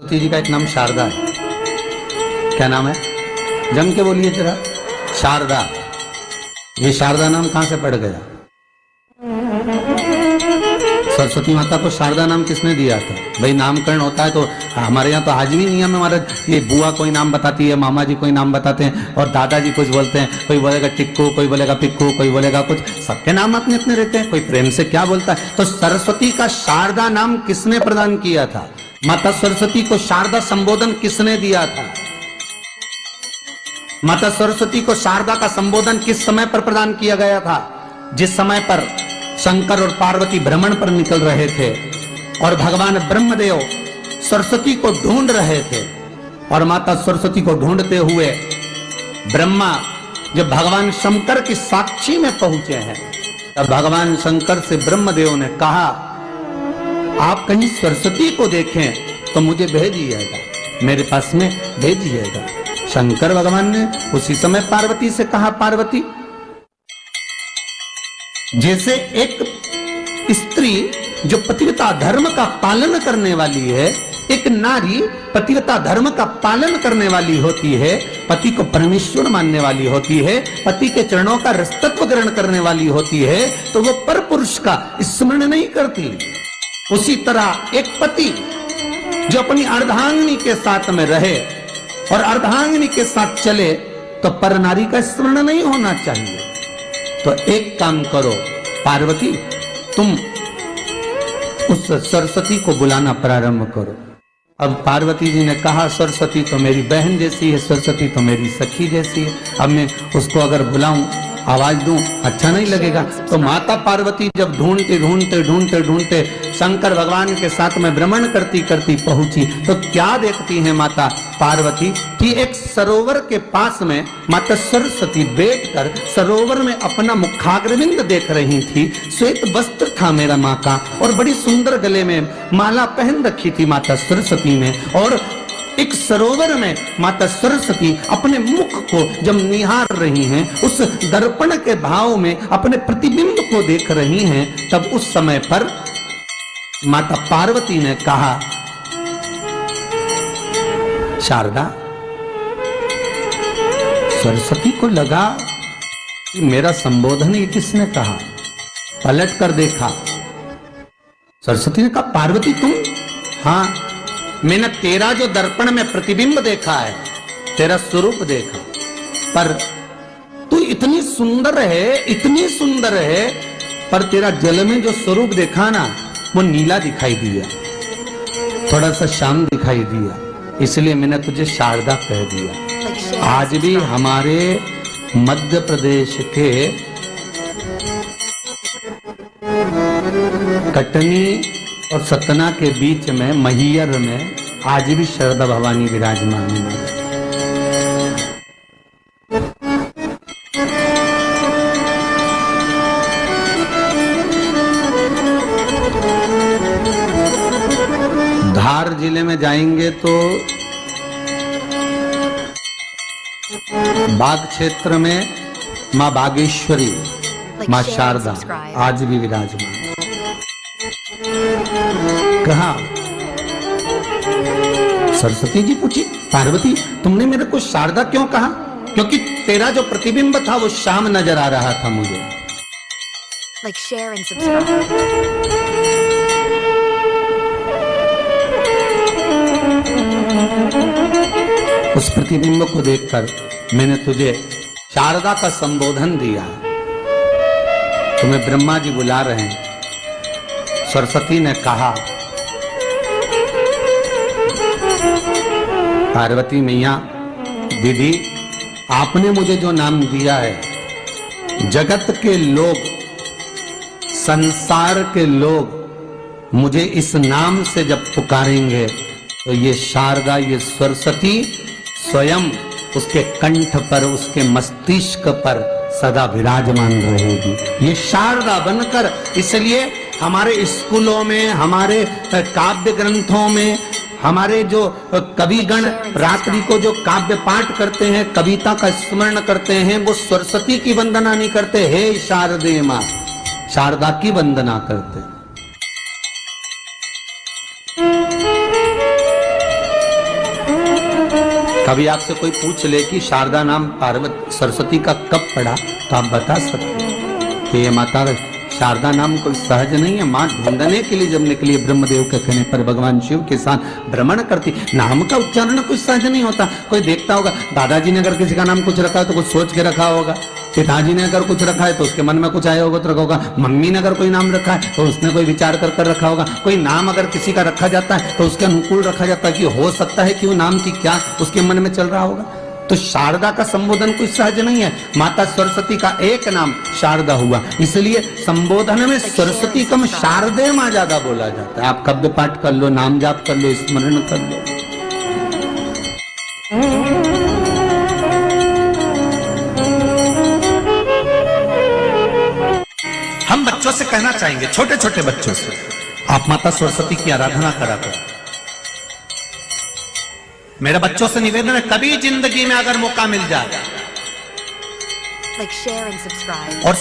सरस्वती जी का एक नाम शारदा है। क्या नाम है? जम के बोलिए जरा। शारदा। ये शारदा नाम कहां से पड़ गया? सरस्वती माता को शारदा नाम किसने दिया था? भाई नामकरण होता है तो हमारे यहाँ तो आज भी नियम है हमारा, ये बुआ कोई नाम बताती है, मामा जी कोई नाम बताते हैं और दादाजी कुछ बोलते हैं, कोई बोलेगा टिक्कू, कोई बोलेगा पिक्कू, कोई बोलेगा कुछ, सबके नाम अपने अपने रहते हैं, कोई प्रेम से क्या बोलता है। तो सरस्वती का शारदा नाम किसने प्रदान किया था? माता सरस्वती को शारदा संबोधन किसने दिया था? माता सरस्वती को शारदा का संबोधन किस समय पर प्रदान किया गया था? जिस समय पर शंकर और पार्वती भ्रमण पर निकल रहे थे और भगवान ब्रह्मदेव सरस्वती को ढूंढ रहे थे और माता सरस्वती को ढूंढते हुए ब्रह्मा जब भगवान शंकर की साक्षी में पहुंचे हैं, तब भगवान शंकर से ब्रह्मदेव ने कहा, आप कहीं सरस्वती को देखें तो मुझे भेजिएगा, मेरे पास में भेजिएगा। शंकर भगवान ने उसी समय पार्वती से कहा, पार्वती, जैसे एक स्त्री जो पतिव्रता धर्म का पालन करने वाली है, एक नारी पतिव्रता धर्म का पालन करने वाली होती है, पति को परमेश्वर मानने वाली होती है, पति के चरणों का रसतत्व ग्रहण करने वाली होती है, तो वो पर पुरुष का स्मरण नहीं करती। उसी तरह एक पति जो अपनी अर्धांगिनी के साथ में रहे और अर्धांगिनी के साथ चले तो पर नारी का स्मरण नहीं होना चाहिए। तो एक काम करो पार्वती, तुम उस सरस्वती को बुलाना प्रारंभ करो। अब पार्वती जी ने कहा, सरस्वती तो मेरी बहन जैसी है, सरस्वती तो मेरी सखी जैसी है, अब मैं उसको अगर बुलाऊं, आवाज दूं, अच्छा नहीं लगेगा। तो माता पार्वती जब ढूंढते ढूंढते ढूंढते ढूंढते शंकर भगवान के साथ में भ्रमण करती करती पहुंची, तो क्या देखती है माता पार्वती कि एक सरोवर के पास में माता सरस्वती बैठकर सरोवर में अपना मुखाग्रविंद देख रही थी। श्वेत वस्त्र था मेरा माँ का और बड़ी सुंदर गले में माला पहन रखी थी माता सरस्वती ने, और एक सरोवर में माता सरस्वती अपने मुख को जब निहार रही हैं, उस दर्पण के भाव में अपने प्रतिबिंब को देख रही हैं, तब उस समय पर माता पार्वती ने कहा, शारदा, सरस्वती को लगा कि मेरा संबोधन ये किसने कहा। पलट कर देखा, सरस्वती ने कहा, पार्वती तुम? हाँ, मैंने तेरा जो दर्पण में प्रतिबिंब देखा है, तेरा स्वरूप देखा, पर तू इतनी सुंदर है, इतनी सुंदर है, पर तेरा जल में जो स्वरूप देखा ना, वो नीला दिखाई दिया, थोड़ा सा श्याम दिखाई दिया, इसलिए मैंने तुझे शारदा कह दिया। आज भी हमारे मध्य प्रदेश के कटनी और सतना के बीच में मैहर में आज भी शारदा भवानी विराजमान है। धार जिले में जाएंगे तो बाग क्षेत्र में मां बागेश्वरी, मां शारदा आज भी विराजमान। कहा, सरस्वती जी पूछी, पार्वती तुमने मेरे को शारदा क्यों कहा? क्योंकि तेरा जो प्रतिबिंब था वो श्याम नजर आ रहा था मुझे। Like, share and subscribe. उस प्रतिबिंब को देखकर मैंने तुझे शारदा का संबोधन दिया। तुम्हें ब्रह्मा जी बुला रहे हैं। सरस्वती ने कहा, पार्वती मैया, दीदी, आपने मुझे जो नाम दिया है, जगत के लोग, संसार के लोग मुझे इस नाम से जब पुकारेंगे तो ये शारदा, ये सरस्वती स्वयं उसके कंठ पर, उसके मस्तिष्क पर सदा विराजमान रहेगी, ये शारदा बनकर। इसलिए हमारे स्कूलों में, हमारे काव्य ग्रंथों में, हमारे जो कविगण रात्रि को जो काव्य पाठ करते हैं, कविता का स्मरण करते हैं, वो सरस्वती की वंदना नहीं करते, हे शारदे मां, शारदा की वंदना करते। कभी आपसे कोई पूछ ले कि शारदा नाम पार्वती सरस्वती का कब पड़ा, तो आप बता सकते हैं कि ये माता शारदा नाम कोई सहज नहीं है। माँ ढूंढने के लिए जब निकली ब्रह्मदेव के कहने पर भगवान शिव के साथ भ्रमण करती। नाम का उच्चारण कोई सहज नहीं होता। कोई देखता होगा, दादाजी ने अगर किसी का नाम कुछ रखा है तो कुछ सोच के रखा होगा, पिताजी ने अगर कुछ रखा है तो उसके मन में कुछ आया होगा तो रखा होगा, मम्मी ने अगर कोई नाम रखा है तो उसने कोई विचार कर कर रखा होगा। कोई नाम अगर किसी का रखा जाता है तो उसके अनुकूल रखा जाता है कि हो सकता है कि वो नाम की क्या उसके मन में चल रहा होगा। तो शारदा का संबोधन कोई सहज नहीं है। माता सरस्वती का एक नाम शारदा हुआ, इसलिए संबोधन में सरस्वती कम शारदे मां ज्यादा बोला जाता है। आप कब्द पाठ कर लो, नाम जाप कर लो, स्मरण कर लो। हम बच्चों से कहना चाहेंगे, छोटे छोटे बच्चों से, आप माता सरस्वती की आराधना करा करो। मेरे बच्चों से निवेदन है, कभी जिंदगी में अगर मौका मिल जाए Like, share and subscribe. और